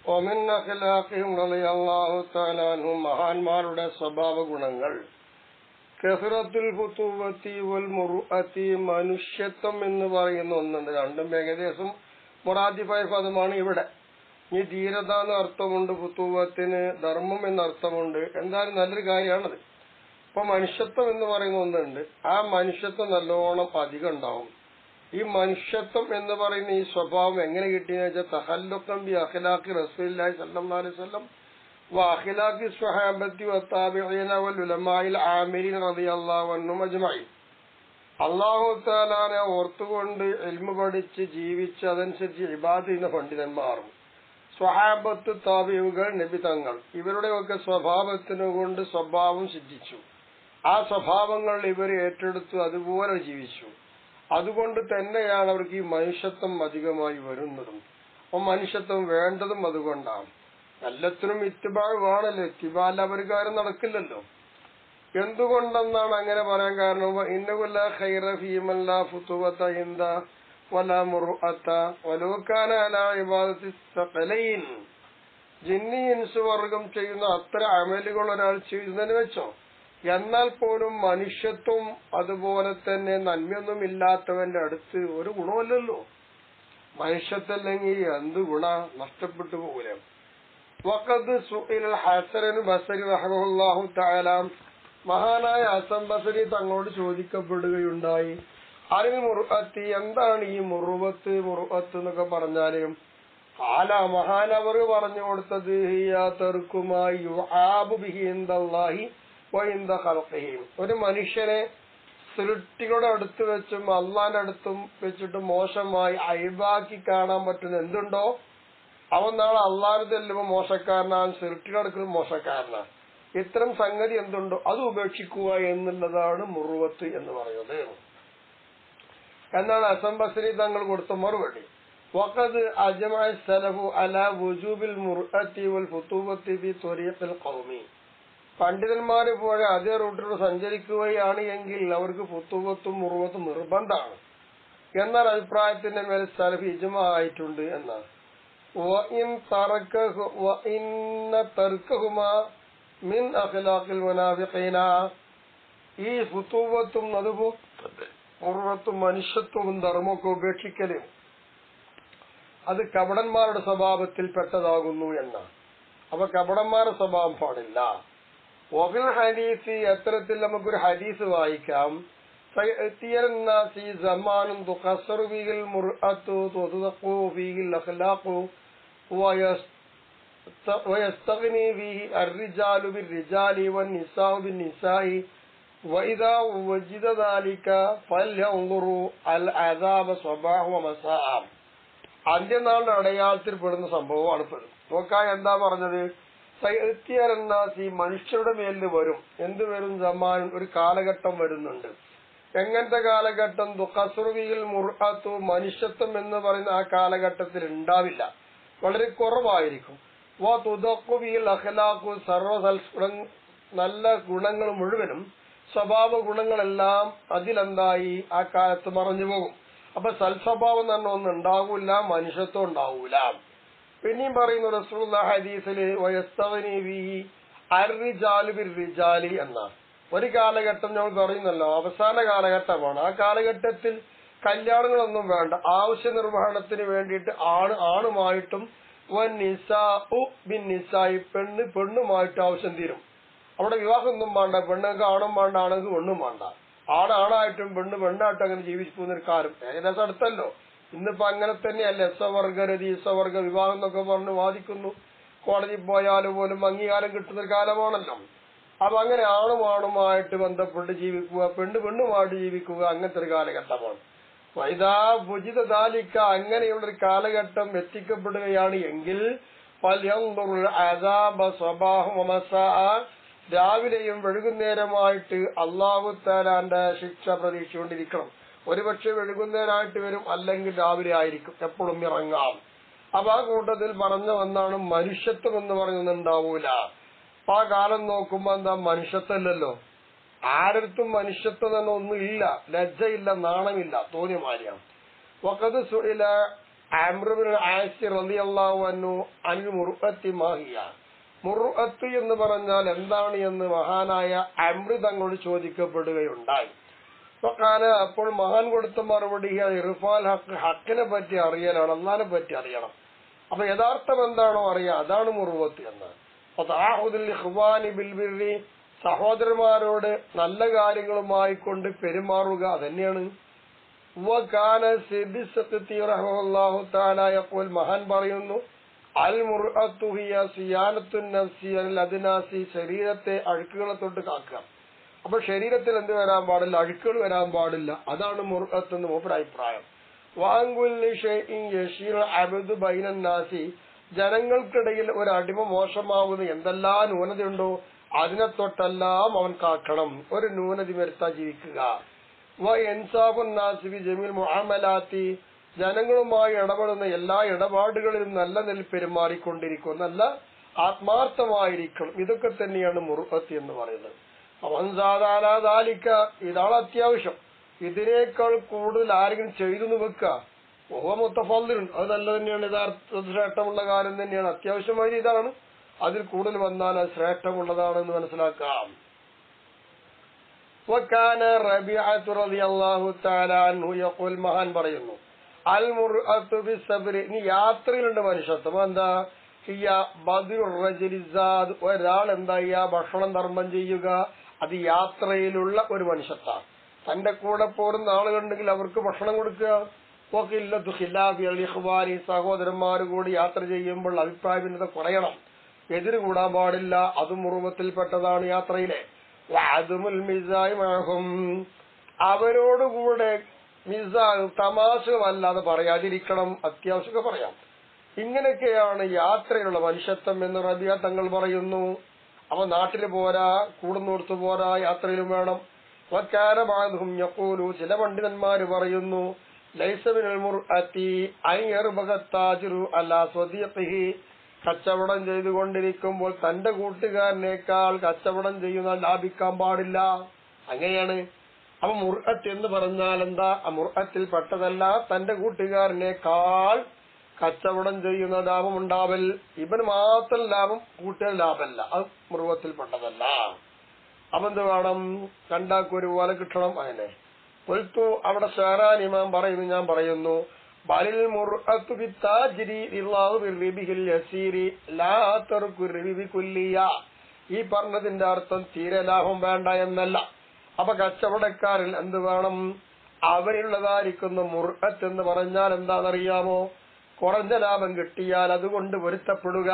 ومن أخلاقهم رضي الله تعالى عنهم മഹാന്മാരുടെ സ്വഭാവ ഗുണങ്ങൾ കസറത്തുൽ ഫുതൂവത്തി വൽ മുറുഅത്തി മനുഷ്യത്വം എന്ന് പറയുന്ന ഒന്നുണ്ട്. രണ്ടും ഏകദേശം മുറാദിഫായ പദമാണ് ഇവിടെ. ഈ ധീരത എന്ന അർത്ഥമുണ്ട്, ഫുതൂവത്തിന് ധർമ്മം എന്ന അർത്ഥമുണ്ട്. എന്തായാലും നല്ലൊരു കാര്യമാണത്. ഇപ്പൊ മനുഷ്യത്വം എന്ന് പറയുന്ന ഒന്നുണ്ട്. ആ മനുഷ്യത്വം നല്ലോണം അധികം ഉണ്ടാവും. ഈ മനുഷ്യത്വം എന്ന് പറയുന്ന ഈ സ്വഭാവം എങ്ങനെ കിട്ടിയെന്ന് വെച്ചാൽ തഹല്ലുഖൻ ബി അഖ്ലാഖി റസൂലുള്ളാഹി സ്വല്ലല്ലാഹു അലൈഹി വസല്ലം വ അഖ്ലാഖി സ്വഹാബത്തി വത്താബിഈന വൽ ഉലമാഇൽ ആമിരീൻ റളിയല്ലാഹു അൻഹും അജ്മഈൻ. അല്ലാഹു തആലാനെ ഓർത്തുകൊണ്ട് ഇൽമു പഠിച്ച് ജീവിച്ച് അതനുസരിച്ച് ഇബാദത്ത് ചെയ്യുന്ന പണ്ഡിതന്മാരും സ്വഹാബത്ത്, താബിഈകൾ, നബി തങ്ങൾ ഇവരുടെയൊക്കെ സ്വഭാവത്തിനു കൊണ്ട് സ്വഭാവം സിദ്ധിച്ചു. ആ സ്വഭാവങ്ങൾ ഇവർ ഏറ്റെടുത്തു, അതുപോലെ ജീവിച്ചു. അതുകൊണ്ട് തന്നെയാണ് അവർക്ക് ഈ മനുഷ്യത്വം അധികമായി വരുന്നതും. അപ്പൊ മനുഷ്യത്വം വേണ്ടതും അതുകൊണ്ടാണ്. എല്ലാത്തിനും ഇത്തിബാഴ് വേണല്ലോ. ഇത്തിബാൽ അവരുകാരം നടക്കില്ലല്ലോ. എന്തുകൊണ്ടെന്നാണ് അങ്ങനെ പറയാൻ കാരണം? ഇന്നകുല്ല ഖൈറ ഫീമൻ ലാ ഫുതുവത ഇൻദ വലാ മുറുഅത വലൗ കാന അലാ ഇബാദത്തി സഖലൈൻ. ജിന്നി ഇൻസ് വർഗം ചെയ്യുന്ന അത്ര അമലുകൾ ഒരാൾ ചെയ്യുന്നതിന് വെച്ചോ, എന്നാൽ പോലും മനുഷ്യത്വം അതുപോലെ തന്നെ നന്മയൊന്നും ഇല്ലാത്തവന്റെ അടുത്ത് ഒരു ഗുണമല്ലല്ലോ. മനുഷ്യത്തല്ലെങ്കിൽ എന്ത് ഗുണ നഷ്ടപ്പെട്ടു പോകൂലേ. വഖദ് സുഇല ഹസൻ ബസരി റഹിമഹുല്ലാഹു തആല, മഹാനായ ഹസൻ ബസരി തങ്ങളോട് ചോദിക്കപ്പെടുകയുണ്ടായി, അനിൽ മുറുഅത്തി, എന്താണ് ഈ മുറുവത്ത് എന്നൊക്കെ പറഞ്ഞാല്? ആല മഹാനവർ പറഞ്ഞു കൊടുത്തത് ഹിയ തർക്കുമായി യുആബു ബിഹി ഇൻദല്ലാഹി വഇൻദ ഖൽഖിഹി. ഒരു മനുഷ്യനെ സൃഷ്ടികളുടെ അടുത്ത് വെച്ചും അള്ളാന്റെ അടുത്തും വെച്ചിട്ട് മോശമായി അയബാക്കി കാണാൻ പറ്റുന്ന എന്തുണ്ടോ അവൻ നാളെ അള്ളാഹ് ചെല്ലുമ്പോൾ മോശക്കാരനാണ്, സൃഷ്ടിയുടെ അടുക്കൽ മോശക്കാരനാണ്. ഇത്തരം സംഗതി എന്തുണ്ടോ അത് ഉപേക്ഷിക്കുക എന്നുള്ളതാണ് മുറുവത്ത് എന്ന് പറയുന്നത് എന്നാണ് ഹസൻ ബസരി തങ്ങൾ കൊടുത്ത മറുപടി. വഖദ് അജ്മഅ സലഫു അലാ വുജൂബിൽ മുർഅത്തി വൽ ഫുതൂവത്തി ബി ത്വരീഖിൽ ഖൗമി. പണ്ഡിതന്മാര് പോലെ അതേ റൂട്ടിലൂടെ സഞ്ചരിക്കുകയാണ് എങ്കിൽ അവർക്ക് ഫുതൂവത്തും മുറുവത്തും നിർബന്ധമാണ് എന്നാൽ അഭിപ്രായത്തിന്റെ മേൽ സലഫ് ഇജ്മ ആയിട്ടുണ്ട് എന്നാണ്. മിൻ അഖ്ലാഖിൽ മുനാഫിഖീന. ഈ ഫുതൂവത്തും അതുപോലെ മുറുവത്തും മനുഷ്യത്വവും ധർമ്മമൊക്കെ ഉപേക്ഷിക്കല് അത് കപടന്മാരുടെ സ്വഭാവത്തിൽ പെട്ടതാകുന്നു എന്നാണ്. അപ്പൊ കപടന്മാരുടെ സ്വഭാവം പാടില്ല. വഫിൽ ഹദീസ്, എത്തരത്തിൽ നമുക്കൊരു ഹദീസ് വായിക്കാം. സമാനും തുഖസ്സറു ഫീഹിൽ മുർഅത്തു വതുദഖു ഫീഹിൽ അഖ്ലാഖു വയസ്തഗ്നി ഫീഹി അർറിജാലു ബിർറിജാലി വന്നിസാഉ ബിന്നിസാഇ വഇദാ വജിദ ദാലിക ഫൽയൻദുറു അൽ അദാബ സ്വബാഹ വമസാഅ. അന്ത്യനാളിന്റെ അടയാളത്തിൽ പെടുന്ന സംഭവമാണ് പെടും. നോക്കാൻ എന്താ പറഞ്ഞത്? സൈത്യരന്നാസി, മനുഷ്യരുടെ മേലിൽ വരും. എന്ത് വരും? സമാൻ, ഒരു കാലഘട്ടം വരുന്നുണ്ട്. എങ്ങനത്തെ കാലഘട്ടം? ദുഖസ്റുവിൽ മുർഅത്തു, മനുഷ്യത്വം എന്ന് പറയുന്ന ആ കാലഘട്ടത്തിൽ ഉണ്ടാവില്ല, വളരെ കുറവായിരിക്കും. വതുദഖുബിൽ അഖ്ലാഖു, നല്ല ഗുണങ്ങൾ മുഴുവനും സ്വഭാവ ഗുണങ്ങളെല്ലാം അതിലെന്തായി ആ കാലത്ത് മറഞ്ഞു പോകും. അപ്പൊ സൽസ്വഭാവം തന്നെ ഒന്നും ഉണ്ടാകൂല, മനുഷ്യത്വം ഉണ്ടാവൂല. പിന്നെയും പറയുന്നു റസൂലുള്ളാഹി ഹദീസില് വയസ്തഗ്നി ബിഹി അർറിജാലു ബിർറിജാലി എന്ന ഒരു കാലഘട്ടം നമ്മൾ പറയുന്നല്ലോ, അവസാന കാലഘട്ടമാണ്. ആ കാലഘട്ടത്തിൽ കല്യാണങ്ങളൊന്നും വേണ്ട, ആവശ്യ നിർവഹണത്തിന് വേണ്ടിയിട്ട് ആണുമായിട്ടും വന്നിസാഉ ബിന്നിസാഇ, പെണ്ണുമായിട്ട് ആവശ്യം തീരും. അവിടെ വിവാഹമൊന്നും വേണ്ട, പെണ്ണുങ്ങൾക്ക് ആണും വേണ്ട, ആണുങ്ങൾക്ക് പെണ്ണും വേണ്ട. ആണായിട്ടും പെണ്ണായിട്ടും അങ്ങനെ ജീവിച്ചു പോകുന്നൊരു കാലം ഏകദേശം അടുത്തല്ലോ. ഇന്നിപ്പോ അങ്ങനെ തന്നെയല്ല. എസ്വർഗരതി ഈസ്വർഗ വിവാഹം എന്നൊക്കെ പറഞ്ഞ് വാദിക്കുന്നു. കോടതി പോയാലും പോലും അംഗീകാരം കിട്ടുന്ന കാലമാണല്ലോ. അപ്പൊ അങ്ങനെ ആണുമായിട്ട് ബന്ധപ്പെട്ട് ജീവിക്കുക, പെണ്ണുമായിട്ട് ജീവിക്കുക, അങ്ങനത്തെ ഒരു കാലഘട്ടമാണ്. വൈദാ ഭുജിത ദാലിക്ക, അങ്ങനെയുള്ളൊരു കാലഘട്ടം എത്തിക്കപ്പെടുകയാണ് എങ്കിൽ ഫൽയൻദുറുൽ അദാബ സ്വബാഹ വമസാഅ, രാവിലെയും വൈകുന്നേരമായിട്ട് അല്ലാഹു തആലാന്റെ ശിക്ഷ പ്രതീക്ഷിച്ചുകൊണ്ടിരിക്കണം. ഒരുപക്ഷെ വൈകുന്നേരമായിട്ട് വരും, അല്ലെങ്കിൽ രാവിലെ ആയിരിക്കും, എപ്പോഴും ഇറങ്ങാം. അപ്പൊ ആ കൂട്ടത്തിൽ പറഞ്ഞു വന്നാണ് മനുഷ്യത്വം എന്ന് പറയുന്നുണ്ടാവൂല. അപ്പൊ ആ കാലം നോക്കുമ്പോ എന്താ, മനുഷ്യത്വമല്ലല്ലോ. ആരടുത്തും മനുഷ്യത്വം തന്നെ ഒന്നും ഇല്ല, ലജ്ജയില്ല, നാണമില്ല, തോന്നിയ മാര്യാണ്. വഖദ് സുഇല അംർ ഇബ്നുൽ ആസ് റളിയല്ലാഹു അൻഹു അനിൽ മുർഅത്തി മാഹിയ, മുർഅത്ത് എന്ന് പറഞ്ഞാൽ എന്താണ് എന്ന് മഹാനായ അംർ തങ്ങളോട് ചോദിക്കപ്പെടുകയുണ്ടായി. അപ്പോൾ മഹാൻ കൊടുത്ത മറുപടി ഇർഫാൽ ഹക്ക്, ഹക്കിനെ പറ്റി അറിയലാണ്, അല്ലാഹുവിനെ പറ്റി അറിയണം. അപ്പൊ യഥാർത്ഥം എന്താണോ അറിയാം, അതാണ് മുർവത്ത് എന്ന്. സഹോദരന്മാരോട് നല്ല കാര്യങ്ങളുമായി കൊണ്ട് പെരുമാറുക, അതന്നെയാണ്. മഹാൻ പറയുന്നു, അൽ മുർഅത്തു ഹിയ സിയാനത്തുൻ നഫ്സി അൽ അദ്നാസി, ശരീരത്തെ അഴുക്കുകളെ തൊട്ട് കാക്കുക. അപ്പൊ ശരീരത്തിൽ എന്ത് വരാൻ പാടില്ല? അഴുക്കുകൾ വരാൻ പാടില്ല. അതാണ് മുർഅത്ത് എന്ന് മൂപ്പരുടെ അഭിപ്രായം. വാങ്കുല്ലി ഷൈഇൻ യശീറു അബ്ദു ബൈനൻ നാസി, ജനങ്ങൾക്കിടയിൽ ഒരു അടിമ മോശമാവുന്ന എന്തെല്ലാം ന്യൂനതയുണ്ടോ അതിനെ തൊട്ടെല്ലാം അവൻ കാക്കണം, ഒരു ന്യൂനത വരുത്താൻ ജീവിക്കുക. വൻസാഫുൻ നാസി ബി ജമീൽ മുഅമലാത്തി, ജനങ്ങളുമായി ഇടപെടുന്ന എല്ലാ ഇടപാടുകളിലും നല്ല നിലയിൽ പെരുമാറിക്കൊണ്ടിരിക്കും, നല്ല ആത്മാർത്ഥമായിരിക്കണം. ഇതൊക്കെ തന്നെയാണ് മുർഅത്ത് എന്ന് പറയുന്നത്. അവൻ സാധാലിക്ക, ഇതാണ് അത്യാവശ്യം. ഇതിനേക്കാൾ കൂടുതൽ ആരെങ്കിലും ചെയ്തു വെക്കുക, മുത്തഫദ്ദിലുണ്ട്, അത് നല്ല തന്നെയാണ്, യഥാർത്ഥ ശ്രേഷ്ഠമുള്ള കാര്യം തന്നെയാണ്. അത്യാവശ്യമായ ഇതാണ്, അതിൽ കൂടുതൽ വന്നാൽ അത് ശ്രേഷ്ഠമുള്ളതാണെന്ന് മനസ്സിലാക്കാം. മഹാൻ പറയുന്നു, അൽ മുർഅത്തു ബിസ്സബ്രി, ഇനി യാത്രയിലുണ്ട് മനുഷ്യത്വം. എന്താ? ഒരാൾ എന്താ ഭക്ഷണം ധർമ്മം ചെയ്യുക, അത് യാത്രയിലുള്ള ഒരു മനുഷ്യത്താണ്. തന്റെ കൂടെ പോരുന്ന ആളുകളുണ്ടെങ്കിൽ അവർക്ക് ഭക്ഷണം കൊടുക്കുക. സഹോദരന്മാര് കൂടി യാത്ര ചെയ്യുമ്പോൾ അഭിപ്രായ ഭിന്നത കുറയണം, എതിര് കൂടാൻ പാടില്ല. അതും മുറുമത്തിൽപ്പെട്ടതാണ് യാത്രയിലെ. അവരോടുകൂടെ തമാശകളല്ലാതെ പറയാതിരിക്കണം, അത്യാവശ്യമൊക്കെ പറയാം. ഇങ്ങനെയൊക്കെയാണ് യാത്രയിലുള്ള മനുഷ്യത്വം എന്ന് റബിയ തങ്ങൾ പറയുന്നു. അവ നാട്ടില് പോരാ, കൂടുന്നോടത്ത് പോരാ, യാത്രയിലും വേണം. വക്കാരമാതും യഖൂലു, ചില പണ്ഡിതന്മാര് പറയുന്നു, ലൈസ മിനൽ മുർഅത്തി അൻ യർബഖത്താജിറു അലാ സ്വദീഖിഹി, കച്ചവടം ചെയ്തുകൊണ്ടിരിക്കുമ്പോൾ തന്റെ കൂട്ടുകാരനേക്കാൾ കച്ചവടം ചെയ്യുന്ന ലാഭിക്കാൻ പാടില്ല. അങ്ങനെയാണ്. അപ്പൊ മുർഅത്ത് എന്ന് പറഞ്ഞാൽ എന്താ? മുർഅത്തിൽ പെട്ടതല്ല തന്റെ കൂട്ടുകാരനേക്കാൾ കച്ചവടം ചെയ്യുന്ന ലാഭം ഉണ്ടാവൽ. ഇവന് മാത്രം ലാഭം, കൂട്ടുകാർ ലാഭമല്ല, അത് മുർഅത്തിൽ പെട്ടതല്ല. അപ്പെന്ത് വേണം? രണ്ടാൾക്കൊരു പോലെ കിട്ടണം. അങ്ങനെ പൊൽത്തു, അവിടെ ഷഹറാൻ ഇമാം പറയുന്നു, ഞാൻ പറയുന്നു, ബലിൽ മുർഅത്തു ബിത്താജിരി ഇല്ലാഹു ബിർരിബിഹിൽ യസീരി ലാ തർകു റിബി കുല്ലിയ. ഈ പറഞ്ഞതിന്റെ അർത്ഥം തീരെ ലാഭം വേണ്ട എന്നല്ല. അപ്പൊ കച്ചവടക്കാരിൽ എന്ത് വേണം? അവരുള്ളതായിരിക്കുന്ന മുർഅത്ത് എന്ന് പറഞ്ഞാൽ എന്താണെന്നറിയാമോ? കുറഞ്ഞ ലാഭം കിട്ടിയാൽ അതുകൊണ്ട് പൊരുത്തപ്പെടുക.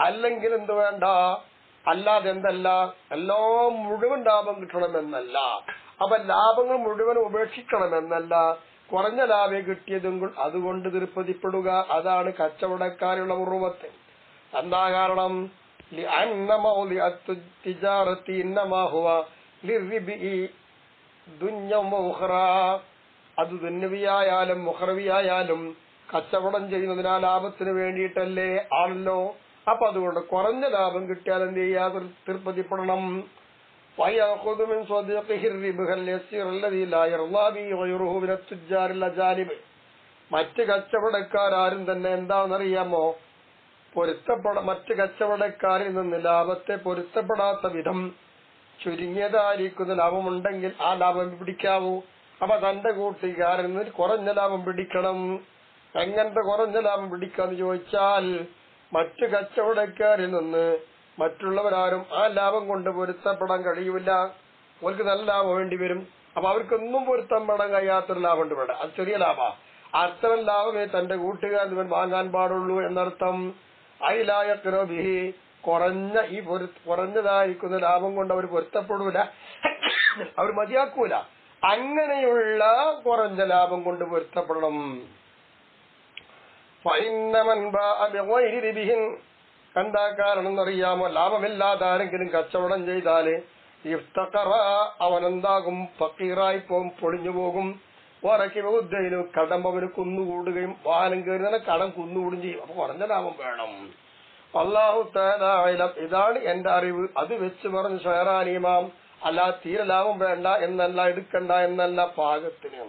അല്ലെങ്കിൽ എന്ത് വേണ്ട? അല്ലാതെ എന്തല്ല, എല്ലാം മുഴുവൻ ലാഭം കിട്ടണമെന്നല്ല. അപ്പൊ ലാഭങ്ങൾ മുഴുവൻ ഉപേക്ഷിക്കണമെന്നല്ല, കുറഞ്ഞ ലാഭം കിട്ടിയതെങ്കിൽ അതുകൊണ്ട് തൃപ്തിപ്പെടുക. അതാണ് കച്ചവടക്കാരുള്ള മുറുവത്ത്. എന്താ കാരണം? അത് ദുന്യവിയായാലും മുഖറവിയായാലും കച്ചവടം ചെയ്യുന്നതിനാ ലാഭത്തിന് വേണ്ടിയിട്ടല്ലേ ആണല്ലോ. അപ്പൊ അതുകൊണ്ട് കുറഞ്ഞ ലാഭം കിട്ടിയാൽ എന്ത് ചെയ്യാ? തൃപ്തിപ്പെടണം. മറ്റ് കച്ചവടക്കാരും തന്നെ എന്താണെന്നറിയാമോ? മറ്റ് കച്ചവടക്കാരിൽ നിന്ന് ലാഭത്തെ പൊരുത്തപ്പെടാത്ത വിധം ചുരുങ്ങിയതായിരിക്കുന്ന ലാഭമുണ്ടെങ്കിൽ ആ ലാഭം പിടിക്കാവൂ. അപ്പൊ തന്റെ കൂട്ടുകാരിൽ നിന്ന് കുറഞ്ഞ ലാഭം പിടിക്കണം. എങ്ങനത്തെ കുറഞ്ഞ ലാഭം പിടിക്കാന്ന് ചോദിച്ചാൽ, മറ്റു കച്ചവടക്കാരിൽ നിന്ന് മറ്റുള്ളവരാരും ആ ലാഭം കൊണ്ട് പൊരുത്തപ്പെടാൻ കഴിയൂല. അവർക്ക് നല്ല ലാഭം വേണ്ടി വരും. അപ്പൊ അവർക്കൊന്നും പൊരുത്തപ്പെടാൻ കഴിയാത്തൊരു ലാഭം ഉണ്ട് ഇവിടെ. അത് ചെറിയ ലാഭ. അത്തരം ലാഭമേ തന്റെ കൂട്ടുകാരൻ വാങ്ങാൻ പാടുള്ളൂ എന്നർത്ഥം. അയിലായക്രോബിഹി, കുറഞ്ഞതായിരിക്കുന്ന ലാഭം കൊണ്ട് അവർ പൊരുത്തപ്പെടൂല, അവർ മതിയാക്കൂല. അങ്ങനെയുള്ള കുറഞ്ഞ ലാഭം കൊണ്ട് പൊരുത്തപ്പെടണം. എന്താ കാരണം എന്നറിയാമോ? ലാഭമില്ലാതെ ആരെങ്കിലും കച്ചവടം ചെയ്താല് ഇഫ്തഖറ, അവനെന്താകും? ഫക്കീറായി പോകും, പൊളിഞ്ഞു പോകും. ഉറക്കിന് കടം അവന് കുന്നുകൂടുകയും വാഹനം കയറി കടം കുന്നുകൂടും ചെയ്യും. അപ്പൊ കുറഞ്ഞ ലാഭം വേണം. അല്ലാഹു തആല അഅലം. ഇതാണ് എന്റെ അറിവ്. അത് വെച്ച് പറഞ്ഞു ഷഹറാൻ ഇമാം. അല്ല തീരെ ലാഭം വേണ്ട എന്നല്ല, എടുക്കണ്ട എന്നല്ല, പാകത്തിന്.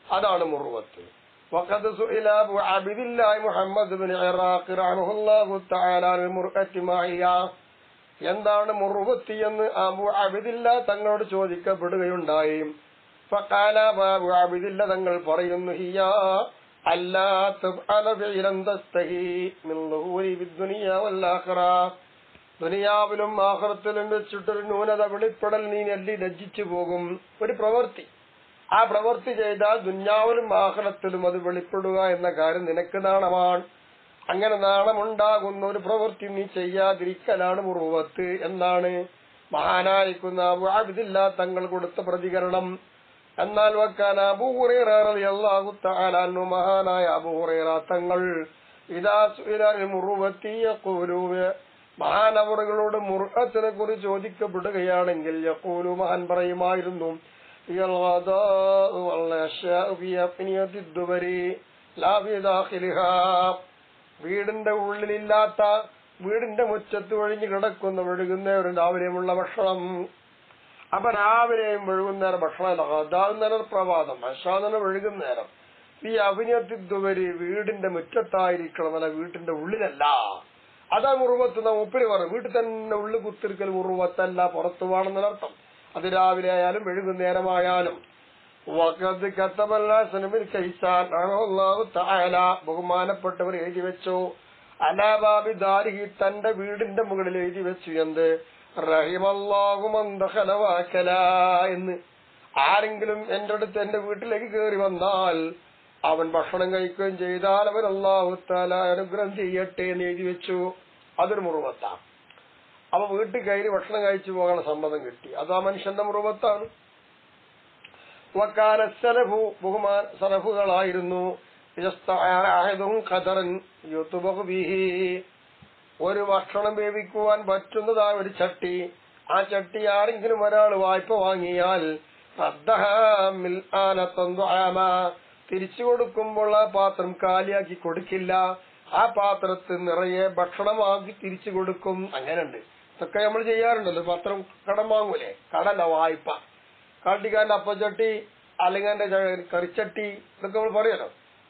അതാണ് മുറുവത്ത്. وقد سئل أبو عبد الله محمد بن عراق رحمه الله تعالى عن المرأة معي എന്താണ് മുറുവത്തി എന്ന് അബൂ അബ്ദില്ല തങ്ങളോട് ചോദിക്കപ്പെടുകയുണ്ടായി. ഫഖാല അബൂ അബ്ദില്ല തങ്ങൾ പറയുന്നു, ഹിയ അല്ലാ തഫഅല ഫിഅലൻ തസ്തഹി മിൻ ളുഹൂരി ബിദ്ദുനിയ വൽ ആഖിറ. ദുനിയാവിലും ആഖിറത്തിലും വെച്ചിട്ടൊരു ന്യൂനത വെളിപ്പെടൽ നീ ലജ്ജിച്ചു പോകും. ഒരു പ്രവൃത്തി, ആ പ്രവൃത്തി ചെയ്താൽ ദുനിയാവിലും ആഖിറത്തിലും അത് വെളിപ്പെടുക എന്ന കാര്യം നിനക്ക് നാണമാണ്. അങ്ങനെ നാണമുണ്ടാകുന്ന ഒരു പ്രവൃത്തി നീ ചെയ്യാതിരിക്കലാണ് മുറുവത്ത് എന്നാണ് മഹാനായിരിക്കുന്ന അബൂ അബ്ദില്ല തങ്ങൾ കൊടുത്ത പ്രതികരണം. എന്നാൽ വക്കാന അബൂ ഹുറൈറ റളിയല്ലാഹു തആല അൻഹു മഹാനായ അബൂ ഹുറൈറ തങ്ങൾ ഇദാ സുഇലൽ മുറുവത്തി യഖൂലു, മഹാനവറുകളോട് മുറുഅത്തിനെ കുറിച്ച് ചോദിക്കപ്പെടുകയാണെങ്കിൽ യഖൂലു മഹാൻ പറയുമായിരുന്നു, യൽ ഗദാഉ വൽ അശ്യാഉ ഫീ അഫ്നിയത്തി ദുബരി ലാ ഫീ ദാഖിലിഹാ. വീടിന്റെ ഉള്ളിലില്ലാത്ത, വീടിന്റെ മുറ്റത്ത് ഒഴിഞ്ഞു കിടക്കുന്ന വൈകുന്നേരം രാവിലെയുമുള്ള ഭക്ഷണം. അപ്പൊ രാവിലെയും വൈകുന്നേരം ഭക്ഷണം, അതാകുന്നേരം പ്രഭാതം, അശാദന വൈകുന്നേരം. ഈ അഭിനയത്തിദ്വരി വീടിന്റെ മുറ്റത്തായിരിക്കണം, അല്ല വീട്ടിന്റെ ഉള്ളിലല്ല. അതാ മുറുവത്ത്. മുപ്പര് പറഞ്ഞു വീട്ടിൽ തന്നെ ഉള്ളു കുത്തിരിക്കൽ മുറുവത്തല്ല, പുറത്തു വേണമെന്നർത്ഥം. അത് രാവിലെ ആയാലും വൈകുന്നേരമായാലും. ബഹുമാനപ്പെട്ടവർ എഴുതി വെച്ചു, അലാബാബി ദാരിഹി, തന്റെ വീടിന്റെ മുകളിൽ എഴുതി വെച്ചു, എന്ത് റഹിമല്ലാഹു മൻ ദഖല വഅകല എന്ന്. ആരെങ്കിലും എന്റെ അടുത്ത് എന്റെ വീട്ടിലേക്ക് കയറി വന്നാൽ, അവൻ ഭക്ഷണം കഴിക്കുകയും ചെയ്താൽ അവൻ അല്ലാഹു തആല അനുഗ്രഹം ചെയ്യട്ടെ എന്ന് എഴുതി വെച്ചു. അതൊരു മുറുവത്താണ്. അപ്പൊ വീട്ടിൽ കയറി ഭക്ഷണം കഴിച്ചു പോകാനുള്ള സമ്മതം കിട്ടി, അത് ആ മനുഷ്യന്റെ മുറുവത്താണ്. വക്കാന സലഫു, സലഫുകളായിരുന്നു, ഒരു ഭക്ഷണം വേവിക്കുവാൻ പറ്റുന്നതായ ഒരു ചട്ടി, ആ ചട്ടി ആരെങ്കിലും ഒരാൾ വായ്പ വാങ്ങിയാൽ തിരിച്ചു കൊടുക്കുമ്പോൾ ആ പാത്രം കാലിയാക്കി കൊടുക്കില്ല, ആ പാത്രത്തിൽ നിറയെ ഭക്ഷണമാക്കി തിരിച്ചു കൊടുക്കും. അങ്ങനെയുണ്ട്, ഇതൊക്കെ നമ്മൾ ചെയ്യാറുണ്ടല്ലോ. പാത്രം കടം വാങ്ങൂലേ, കടല്ല വായ്പ. കാട്ടിക്കാരന്റെ അപ്പച്ചട്ടി അല്ലെങ്കിൽ എന്റെ കറിച്ചട്ടി ഇതൊക്കെ നമ്മൾ പറയാലോ.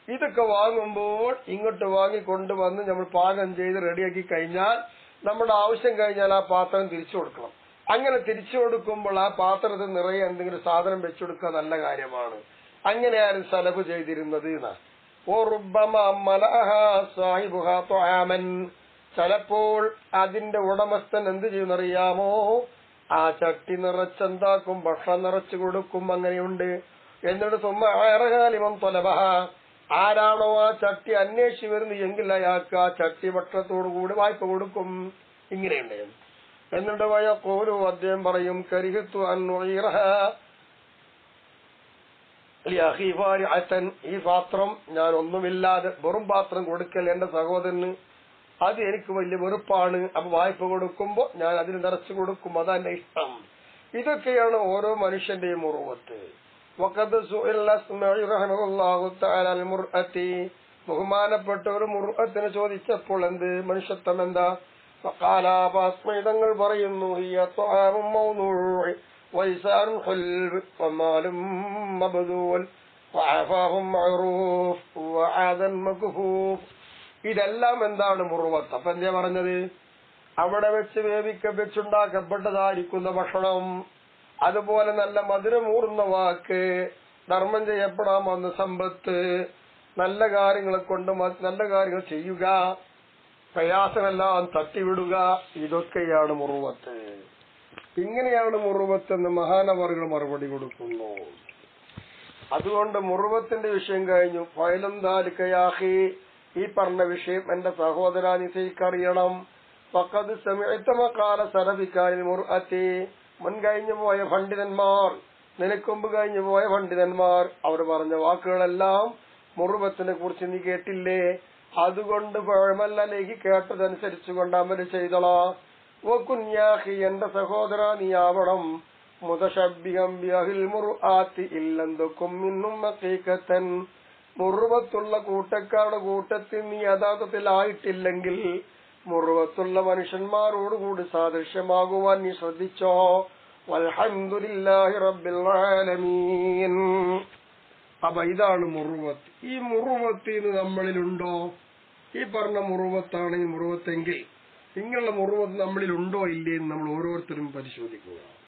ഇതൊക്കെ വാങ്ങുമ്പോൾ ഇങ്ങോട്ട് വാങ്ങിക്കൊണ്ടുവന്ന് നമ്മൾ പാകം ചെയ്ത് റെഡിയാക്കി കഴിഞ്ഞാൽ, നമ്മുടെ ആവശ്യം കഴിഞ്ഞാൽ ആ പാത്രം തിരിച്ചു കൊടുക്കണം. അങ്ങനെ തിരിച്ചു കൊടുക്കുമ്പോൾ ആ പാത്രത്തിൽ നിറയെ എന്തെങ്കിലും സാധനം വെച്ചുകൊടുക്കുക നല്ല കാര്യമാണ്. അങ്ങനെയായിരുന്നു സലഫ് ചെയ്തിരുന്നത്. ചിലപ്പോൾ അതിന്റെ ഉടമസ്ഥൻ എന്ത് ചെയ്യുന്നറിയാമോ, ആ ചട്ടി നിറച്ചെന്താക്കും, ഭക്ഷണം നിറച്ചു കൊടുക്കും. അങ്ങനെയുണ്ട്. എന്നിട്ട് സുമ്മ തൊലബഹ, ആരാണോ ആ ചട്ടി അന്വേഷിച്ച് വരുന്നത് എങ്കിൽ അയാൾക്ക് ആ ചട്ടി ഭക്ഷണത്തോടു കൂടി വായ്പ കൊടുക്കും. ഇങ്ങനെയുണ്ട്. എന്നിട്ട് വയഖൂലു, അദ്ദേഹം പറയും, കരിഹത്തു അൻവൈറഹ ലിഅഖീ ഫാരിഅതൻ, ഈ പാത്രം ഞാൻ ഒന്നുമില്ലാതെ വെറും പാത്രം കൊടുക്കൽ എന്റെ സഹോദരന്, അത് എനിക്ക് വലിയ വെറുപ്പാണ്. അപ്പൊ വായ്പ കൊടുക്കുമ്പോ ഞാൻ അതിന് നിറച്ചു കൊടുക്കും, അതെന്റെ ഇഷ്ടം. ഇതൊക്കെയാണ് ഓരോ മനുഷ്യന്റെയും മുറുവത്ത്. ബഹുമാനപ്പെട്ട ഒരു മുറുഅത്തിനെ ചോദിച്ചപ്പോൾ എന്ത് മനുഷ്യത്വം എന്താ, തങ്ങൾ പറയുന്നു, ഇതെല്ലാം എന്താണ് മുറുവത്ത്. അപ്പൊ എന്താ പറഞ്ഞത്, അവിടെ വെച്ച് വെച്ചുണ്ടാക്കപ്പെട്ടതായിരിക്കുന്ന ഭക്ഷണം, അതുപോലെ നല്ല മധുരമൂർന്ന വാക്ക്, ധർമ്മം ചെയ്യപ്പെടാൻ വന്ന സമ്പത്ത്, നല്ല കാര്യങ്ങളെ കൊണ്ട് നല്ല കാര്യങ്ങൾ ചെയ്യുക, പ്രയാസമെല്ലാം തട്ടിവിടുക, ഇതൊക്കെയാണ് മുറുവത്ത്. ഇങ്ങനെയാണ് മുറുവത്ത് എന്ന് മഹാനവറുകൾ മറുപടി കൊടുക്കുന്നു. അതുകൊണ്ട് മുറുവത്തിന്റെ വിഷയം കഴിഞ്ഞു. ഫൈലം ദാലികയാഹി, ഈ പറഞ്ഞ വിഷയം എന്റെ സഹോദരാ നിശ്ചയിക്കറിയണം. ഫഖദ് സമിഅത മഖാല സലഫിക്കാരിൽ മുർഅത്തി, മുൻകഴിഞ്ഞു പോയ പണ്ഡിതന്മാർ, നിനക്കുമ്പ് കഴിഞ്ഞു പോയ പണ്ഡിതന്മാർ, അവർ പറഞ്ഞ വാക്കുകളെല്ലാം മുറുവത്തിനെ കുറിച്ച് നീ കേട്ടില്ലേ? അതുകൊണ്ട് പഴമല്ല, ലേഖി കേട്ടതനുസരിച്ചു കൊണ്ട് അമല് ചെയ്തളാ. ഓ കുഞ്ഞാഹി, എന്റെ സഹോദര, നീ ആവണം മുതശബ്ബിഹം ബിഅഹിൽ മുർആത്തി ഇല്ലന്തുക്കും മിന്നും ഹഖീഖത്തൻ, മുറുവത്തുള്ള കൂട്ടക്കാരുടെ കൂട്ടത്തിൽ നീ യഥാർത്ഥത്തിലായിട്ടില്ലെങ്കിൽ മുറുവത്തുള്ള മനുഷ്യന്മാരോടുകൂടി സാദൃശ്യമാകുവാൻ നീ ശ്രദ്ധിച്ചോ. വൽഹംദുലില്ലാഹി റബ്ബിൽ ആലമീൻ. അപ്പൊ ഇതാണ് മുറുവത്ത്. ഈ മുറുവത്തിന് നമ്മളിലുണ്ടോ? ഈ പറഞ്ഞ മുറുവത്താണ് ഈ മുറുവത്തെങ്കിൽ ഇങ്ങനെയുള്ള മുറുവത്ത് നമ്മളിലുണ്ടോ ഇല്ലേ എന്ന് നമ്മൾ ഓരോരുത്തരും പരിശോധിക്കുക.